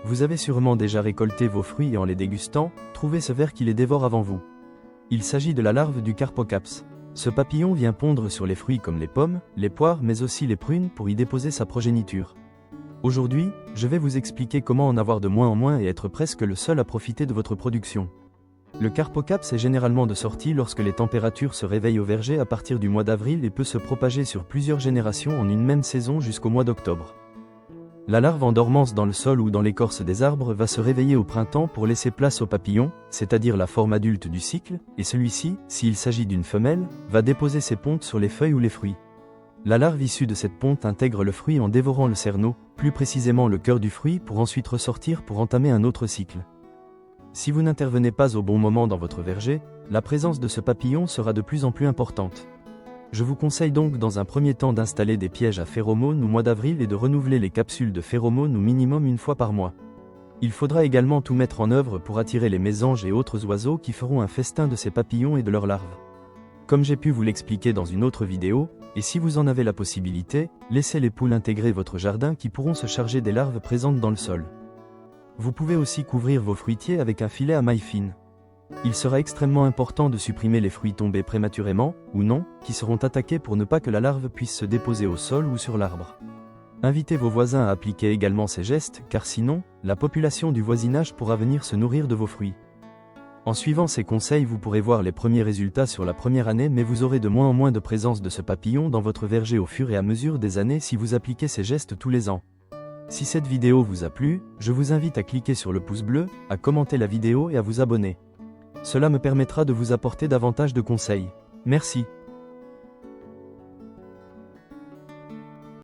Vous avez sûrement déjà récolté vos fruits et en les dégustant, trouvé ce ver qui les dévore avant vous. Il s'agit de la larve du Carpocaps. Ce papillon vient pondre sur les fruits comme les pommes, les poires mais aussi les prunes pour y déposer sa progéniture. Aujourd'hui, je vais vous expliquer comment en avoir de moins en moins et être presque le seul à profiter de votre production. Le Carpocaps est généralement de sortie lorsque les températures se réveillent au verger à partir du mois d'avril et peut se propager sur plusieurs générations en une même saison jusqu'au mois d'octobre. La larve en dormance dans le sol ou dans l'écorce des arbres va se réveiller au printemps pour laisser place au papillon, c'est-à-dire la forme adulte du cycle, et celui-ci, s'il s'agit d'une femelle, va déposer ses pontes sur les feuilles ou les fruits. La larve issue de cette ponte intègre le fruit en dévorant le cerneau, plus précisément le cœur du fruit pour ensuite ressortir pour entamer un autre cycle. Si vous n'intervenez pas au bon moment dans votre verger, la présence de ce papillon sera de plus en plus importante. Je vous conseille donc dans un premier temps d'installer des pièges à phéromones au mois d'avril et de renouveler les capsules de phéromones au minimum une fois par mois. Il faudra également tout mettre en œuvre pour attirer les mésanges et autres oiseaux qui feront un festin de ces papillons et de leurs larves. Comme j'ai pu vous l'expliquer dans une autre vidéo, et si vous en avez la possibilité, laissez les poules intégrer votre jardin qui pourront se charger des larves présentes dans le sol. Vous pouvez aussi couvrir vos fruitiers avec un filet à mailles fines. Il sera extrêmement important de supprimer les fruits tombés prématurément, ou non, qui seront attaqués pour ne pas que la larve puisse se déposer au sol ou sur l'arbre. Invitez vos voisins à appliquer également ces gestes, car sinon, la population du voisinage pourra venir se nourrir de vos fruits. En suivant ces conseils, vous pourrez voir les premiers résultats sur la première année, mais vous aurez de moins en moins de présence de ce papillon dans votre verger au fur et à mesure des années si vous appliquez ces gestes tous les ans. Si cette vidéo vous a plu, je vous invite à cliquer sur le pouce bleu, à commenter la vidéo et à vous abonner. Cela me permettra de vous apporter davantage de conseils. Merci.